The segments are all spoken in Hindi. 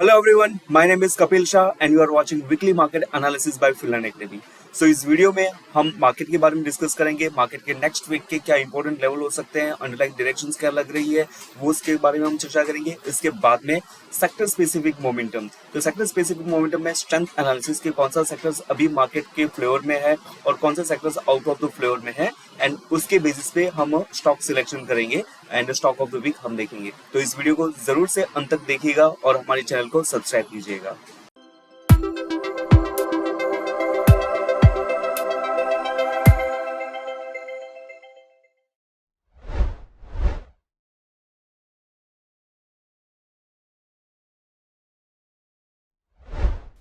Hello everyone, my name is Kapil Shah and you are watching weekly market analysis by Finland Academy. So इस वीडियो में हम मार्केट के बारे में डिस्कस करेंगे, मार्केट के नेक्स्ट वीक के क्या इंपॉर्टेंट लेवल हो सकते हैं, अंडरलाइंग डायरेक्शंस क्या लग रही है, वो उसके बारे में हम चर्चा करेंगे। इसके बाद में सेक्टर स्पेसिफिक मोमेंटम, तो सेक्टर स्पेसिफिक मोमेंटम में स्ट्रेंथ एनालिसिस के कौन सा सेक्टर्स अभी मार्केट के फ्लेवर में है और कौन सा sectors out of the flavour में है, एंड उसके बेसिस पे हम स्टॉक सिलेक्शन करेंगे and stock of the week हम देखेंगे। तो इस वीडियो को जरूर से अंत तक देखिएगा और हमारे चैनल को सब्सक्राइब कीजिएगा।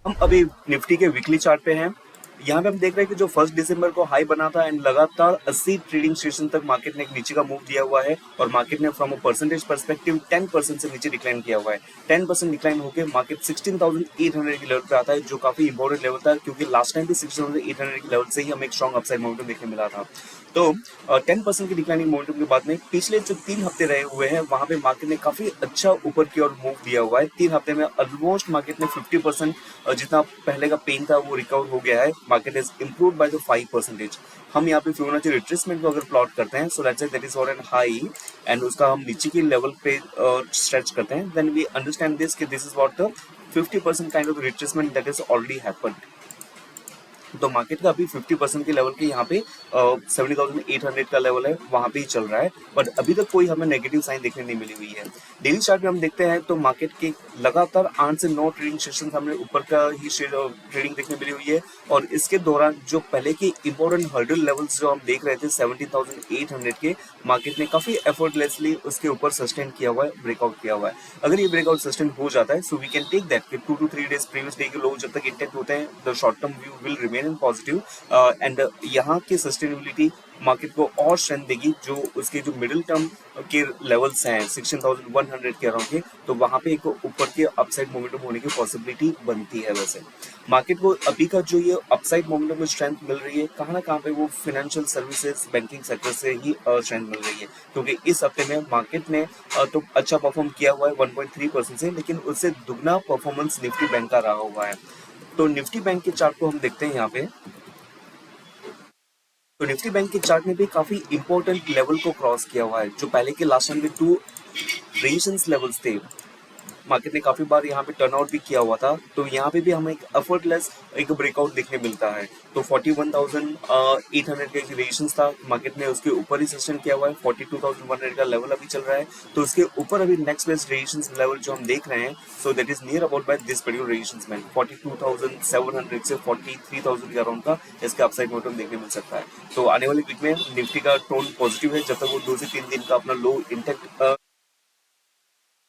हम अभी निफ्टी के वीकली चार्ट पे हैं। यहाँ पे हम देख रहे हैं कि जो 1 दिसंबर को हाई बना था एंड लगातार 80 ट्रेडिंग सेशन तक मार्केट ने एक नीचे का मूव दिया हुआ है और मार्केट ने फ्रॉम अ परसेंटेज परस्पेक्टिव 10% से नीचे डिक्लाइन किया हुआ है। 10% डिक्लाइन होकर मार्केट 16,800 के लेवल पे आता है, जो काफी इंपॉर्टेंट लेवल था क्योंकि लास्ट टाइम भी 16,800 के लेवल से ही हमें एक स्ट्रॉन्ग अपसाइड मोमेंटम देखने मिला था। तो 10% की डिक्लाइनिंग मोमेंटम के बाद में पिछले जो 3 हफ्ते रहे हुए हैं वहां पे मार्केट ने काफी अच्छा ऊपर की ओर मूव दिया हुआ है। 3 हफ्ते में ऑलमोस्ट मार्केट ने 50% जितना पहले का पेन था वो रिकवर हो गया है। Market is improve by the 5%। हम यहाँ पे फिबोनाची रिट्रेसमेंट को अगर प्लॉट करते हैं, so let's say that is for an high end उसका हम नीचे की लेवल पे स्ट्रेच करते हैं, देन वी अंडरस्टैंड दिस कि this is what the 50% kind of retracement that is already happened. तो मार्केट का अभी 50% के लेवल के यहाँ पे 70,800 का लेवल है, वहां पे ही चल रहा है, बट अभी तक कोई हमें नेगेटिव साइन देखने नहीं मिली हुई है। डेली चार्ट में हम देखते हैं तो मार्केट के लगातार 8 से 9 ट्रेडिंग सेशन हमें ऊपर का ही ट्रेडिंग देखने मिली हुई है और इसके दौरान जो पहले के इंपॉर्टेंट हर्डल लेवल्स जो हम देख रहे थे 17,800 के, मार्केट ने काफी एफर्टलेसली उसके ऊपर सस्टेन किया हुआ है, ब्रेकआउट किया हुआ है। अगर ये ब्रेकआउट सस्टेन हो जाता है, so we can take that कि 2 to 3 डेज प्रीवियस डे के लो जब तक इंटेक्ट होते हैं, the short term view will remain in positive and यहाँ की सस्टेनेबिलिटी मार्केट को और स्ट्रेंथ देगी। जो उसके जो मिडिल टर्म के लेवल्स हैं 16,100 के अराउंड के, तो वहां पे एक ऊपर के अपसाइड मोमेंटम होने की पॉसिबिलिटी बनती है। वैसे मार्केट को अभी का जो ये अपसाइड मोमेंटम में स्ट्रेंथ मिल रही है कहाँ ना कहाँ पे वो फाइनेंशियल सर्विसेज बैंकिंग सेक्टर से ही स्ट्रेंथ मिल रही है, क्योंकि इस हफ्ते में मार्केट ने तो अच्छा परफॉर्म किया हुआ है 1.3% से, लेकिन उससे दुगना परफॉर्मेंस निफ्टी बैंक का रहा हुआ है। तो निफ्टी बैंक के चार्ट को हम देखते हैं यहाँ पे, तो निफ्टी बैंक के चार्ट में भी काफी इंपॉर्टेंट लेवल को क्रॉस किया हुआ है। जो पहले के लास्ट टाइम के 2 रेजिस्टेंस लेवल्स थे, मार्केट ने काफी बार यहाँ पे टर्नआउट भी किया हुआ था, तो यहाँ पे भी हमें एक एफर्टलेस एक ब्रेकआउट देखने मिलता है। तो 41,800 का एक रेजिस्टेंस था, मार्केट ने उसके ऊपर ही सस्टेन किया हुआ है। 42,100 का लेवल अभी चल रहा है, तो उसके ऊपर अभी नेक्स्ट बेस्ट रेजिस्टेंस लेवल जो हम देख रहे हैं, सो that is near about by this particular resistance में 42,700 से 43,000 के अराउंड का इसका अपसाइड मोमेंटम देखने मिल सकता है। तो आने वाले वीक में निफ्टी का टोन पॉजिटिव है जब तक वो 2 से 3 दिन का अपना लो इंटैक्ट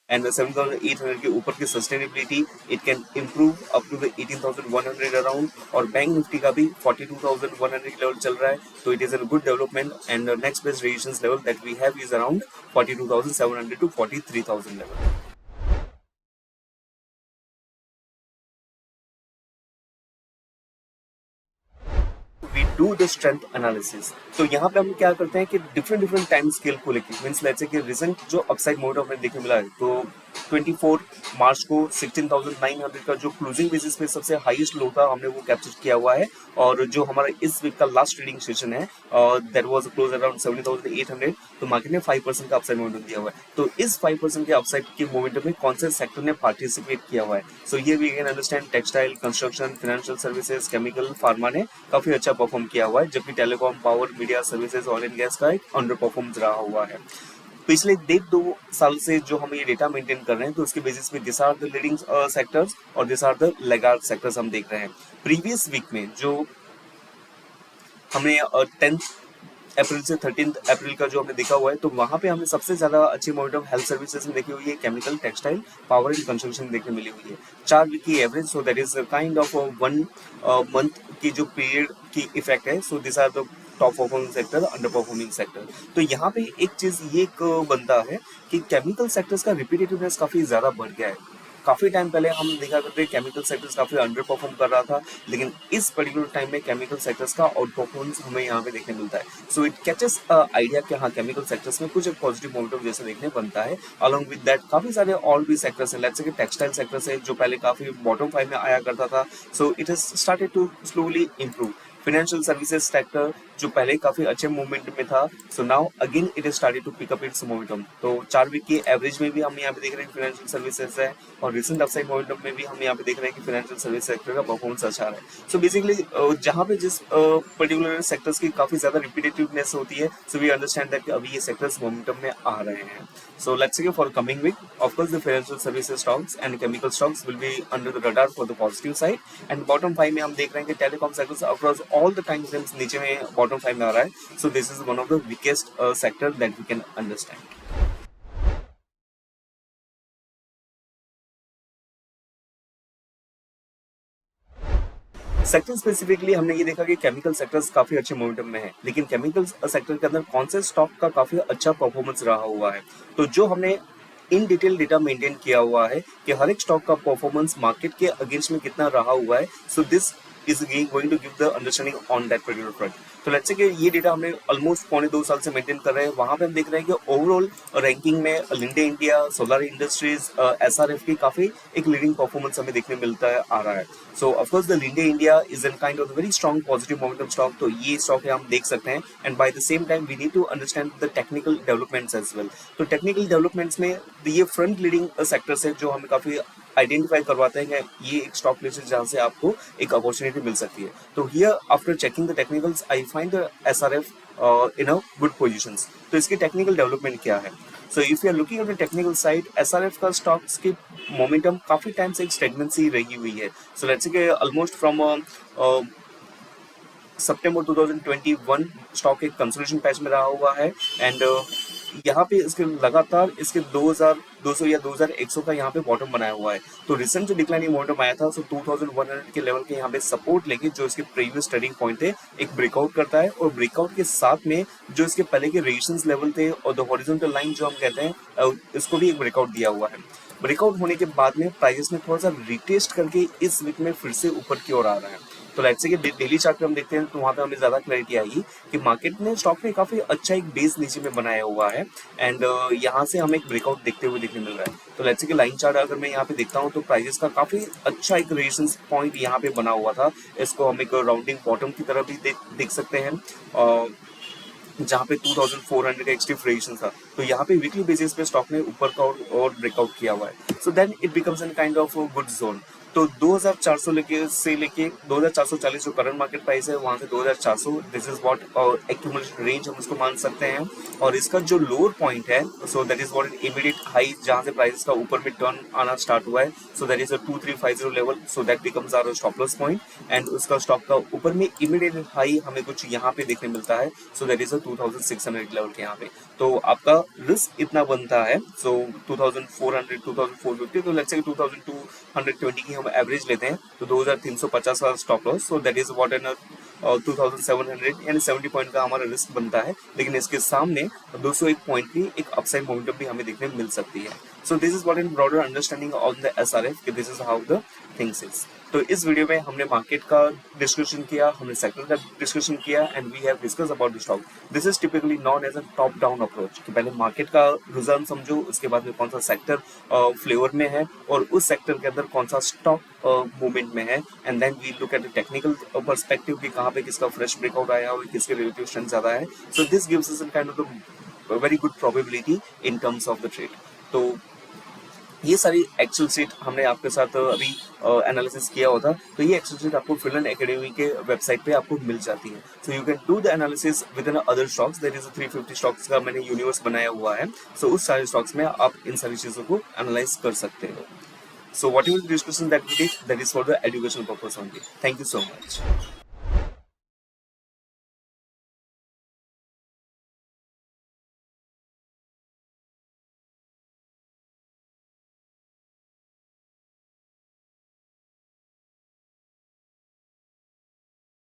एंड 7,800 के ऊपर की sustainability it can improve up to the 18,100 around, और बैंक निफ्टी का भी 42,100 के लेवल चल रहा है, तो it is a good development and next best resistance level that we have is around 42,700 to 43,000 level. We do the strength analysis. तो यहाँ पे हम क्या करते हैं कि डिफरेंट टाइम स्केल को लेके, मींस लेट्स से कि रिसेंट जो अपसाइड मोमेंटम हमें देखने मिला है, तो 24 मार्च को 16,900 का जो क्लोजिंग बेसिस पे सबसे हाईएस्ट लो था हमने वो कैप्चर किया हुआ है, और जो हमारा इस वीक का लास्ट ट्रेडिंग सेशन है दैट वाज क्लोज अराउंड 70,800, तो मार्केट ने 5% का अपसाइड मोमेंटम दिया हुआ है। तो इस 5% के अपसाइड के मोमेंटम में कौन से सेक्टर ने पार्टिसिपेट किया हुआ है, सो ये we can understand textile, construction, financial services, chemical, pharma ने काफी अच्छा परफॉर्म किया हुआ है, जबकि telecom, power, media services, oil and gas का एक अंडर परफॉर्म रहा हुआ है। पिछले 1.5 2 साल से जो हम ये डेटा मेंटेन कर रहे हैं, तो उसके बेसिस पे this are the leading sectors और this are the laggard sectors हम देख रहे हैं। प्रीवियस वीक में जो हमने 10 अप्रैल से 13 अप्रैल का जो हमने देखा हुआ है, तो वहां पे हमें सबसे ज्यादा अच्छी मोमेंटम हेल्थ सर्विसेज में देखी हुई है, chemical, textile, power and construction देखने मिली हुई है। 4 वीक की average, so that is kind of 1 month की जो पीरियड की इफेक्ट है, so this are the top performing sector, under performing sector. तो यहाँ पे एक चीज ये बनता है कि केमिकल सेक्टर्स का रिपीटेटिवनेस काफी ज्यादा बढ़ गया है। काफ़ी टाइम पहले हम देखा करते केमिकल सेक्टर्स काफ़ी अंडर परफॉर्म कर रहा था, लेकिन इस पर्टिकुलर टाइम में केमिकल सेक्टर्स का आउट परफॉर्मेंस हमें यहाँ पे देखने मिलता है। सो इट कैचेस आइडिया कि हाँ केमिकल सेक्टर्स में कुछ एक पॉजिटिव मोमेंटम जैसे देखने बनता है। अलॉन्ग विद दैट काफ़ी सारे और भी सेक्टर्स हैं, लेट्स से कि टेक्सटाइल सेक्टर्स है जो पहले काफ़ी बॉटम 5 में आया करता था। So it has started to slowly improve. Financial services sector जो पहले काफी अच्छे मूवमेंट में था, so now again it is started to pick up its momentum. तो 4 वीक की एवरेज में भी हम यहाँ पे देख रहे हैं फाइनेंशियल सर्विसेज है, और रिसेंट अपसाइड मोमेंटम में भी हम यहाँ पे देख रहे हैं कि फाइनेंशियल सर्विस सेक्टर का परफॉर्मेंस अच्छा रहा है। सो बेसिकली जहाँ पे जिस पर्टिकुलर सेक्टर्स की काफी ज्यादा रिपीटेटिवनेस होती है, सो वी अंडरस्टैंड दैट कि अभी ये सेक्टर्स मोमेंटम में आ रहे हैं। So let's say for coming week, of course, the financial services stocks and chemical stocks will be under the radar for the positive side. And bottom 5 में हम देख रहे हैं कि telecom sectors across all the time frames नीचे में bottom 5 में आ रहा है. So this is one of the weakest sector that we can understand. Sector specifically हमने ये देखा कि केमिकल सेक्टर्स काफी अच्छे मोमेंटम में है, लेकिन केमिकल सेक्टर के अंदर कौन से स्टॉक का काफी अच्छा परफॉर्मेंस रहा हुआ है। तो जो हमने इन डिटेल डेटा मेंटेन किया हुआ है कि हर एक स्टॉक का परफॉर्मेंस मार्केट के अगेंस्ट में कितना रहा हुआ है, so this is going to give the understanding on that particular front. तो लेट्स से कि ये डेटा हमने ऑलमोस्ट 1.25 साल से मेंटेन कर रहे हैं। वहां पे हम देख रहे हैं कि ओवरऑल रैंकिंग में Linde India, solar industries, SRF की काफी एक लीडिंग परफॉर्मेंस हमें देखने मिलता है आ रहा है। So of course the Linde India is an kind of very strong positive momentum stock, तो ये स्टॉक है हम देख सकते हैं। And by the same time we need to understand the technical developments as well. तो टेक्निकल डेवलपमेंट्स में ये फ्रंट लीडिंग सेक्टर्स है जो हमें काफी आइडेंटिफाई करवाते हैं कि ये एक स्टॉक प्लेस है जहां से आपको एक अपॉर्चुनिटी मिल सकती है। तो here after checking the technicals I find the SRF in a good positions. तो इसकी टेक्निकल डेवलपमेंट क्या है? So if you are looking at the technical side, SRF का स्टॉक्स की मोमेंटम काफी टाइम से एक स्टेगनेंसी रही हुई है। So let's say almost from सितंबर 2021 स्टॉक एक कंसोलिडेशन पैच में रहा हुआ है। एंड यहाँ पे इसके लगातार इसके 2200 या 2100 का यहाँ पे बॉटम बनाया हुआ है। तो रिसेंट जो डिक्लाइनिंग मोमेंटम आया था, सो 2100 के लेवल के यहाँ पे सपोर्ट लेके जो इसके प्रीवियस ट्रेडिंग पॉइंट थे एक ब्रेकआउट करता है, और ब्रेकआउट के साथ में जो इसके पहले के रेजिस्टेंस लेवल थे और द हॉरिजॉन्टल लाइन जो हम कहते हैं, इसको भी एक ब्रेकआउट दिया हुआ है। ब्रेकआउट होने के बाद में प्राइसेस में थोड़ा सा रिटेस्ट करके इस वीक में फिर से ऊपर की ओर आ रहा है। तो लेट्स से कि डेली चार्ट पे हम देखते हैं तो वहां पे हमें ज्यादा क्लैरिटी आएगी कि मार्केट ने स्टॉक ने काफी अच्छा एक बेस नीचे में बनाया हुआ है। एंड यहाँ से हमें एक ब्रेकआउट देखते हुए देखने मिल रहा है। तो लेट्स से कि लाइन चार्ट अगर मैं यहाँ पे देखता हूँ तो प्राइसेस का काफी अच्छा एक रेजिस्टेंस पॉइंट यहाँ पे बना हुआ था। इसको हम एक राउंडिंग बॉटम की तरह भी देख सकते हैं, जहाँ पे 2400 का एक्सट्रीम रेजिस्टेंस था। तो यहाँ पे वीकली बेसिस पे स्टॉक ने ऊपर का और ब्रेकआउट किया हुआ है। So then it becomes an kind of good zone. तो 2400 लेके 2440 जो करंट मार्केट प्राइस है, वहां से 2400 this is what accumulation range हम इसको मान सकते हैं। और इसका जो लोअर पॉइंट है, so that is what immediate high जहां से प्राइस का ऊपर में टर्न आना स्टार्ट हुआ है, so that is a 2350 level, so that becomes our stop loss point. And उसका स्टॉक का ऊपर में इमीडिएट हाई हमें कुछ यहाँ पे देखने मिलता है, so that is a 2600 level के यहाँ पे। तो आपका रिस्क इतना बनता है, सो 2400 2450, तो लेट्स से 2220 की हम एवरेज लेते हैं तो 2350 का stop loss, so that is what N 2700 यानी 70 पॉइंट का हमारा रिस्क बनता है। लेकिन इसके सामने 201 पॉइंट की एक अपसाइड मोमेंटम भी हमें देखने मिल सकती है। So this is what an broader understanding on the SRF कि this is how the things is. तो इस वीडियो में हमने मार्केट का डिस्कशन किया, हमने सेक्टर का डिस्कशन किया, and we have discuss about the stock. This is typically known as a top down approach कि पहले मार्केट का रिजल्ट समझो, उसके बाद में कौन सा सेक्टर फ्लेवर में है और उस सेक्टर के अंदर कौन सा स्टॉक मूवमेंट में है, and then we look at the technical perspective कि कहाँ पे किसका फ्रेश ब्रेकआउट आया और किसके रिलेटिव स्ट्रेंथ ज्यादा है। So this gives us kind of very good probability in terms of the trade. तो ये सारी एक्सेल शीट हमने आपके साथ अभी एनालिसिस किया होता, तो ये एक्सेल शीट आपको फिनलैंड एकेडमी के वेबसाइट पे आपको मिल जाती है। So you can do the analysis with in other stocks, that is 350 stocks का मैंने यूनिवर्स बनाया हुआ है। सो उस सारे स्टॉक्स में आप इन सारी चीजों को एनालाइज कर सकते हो। So whatever the discussion that we did, that is for the education purpose only. Thank you so much.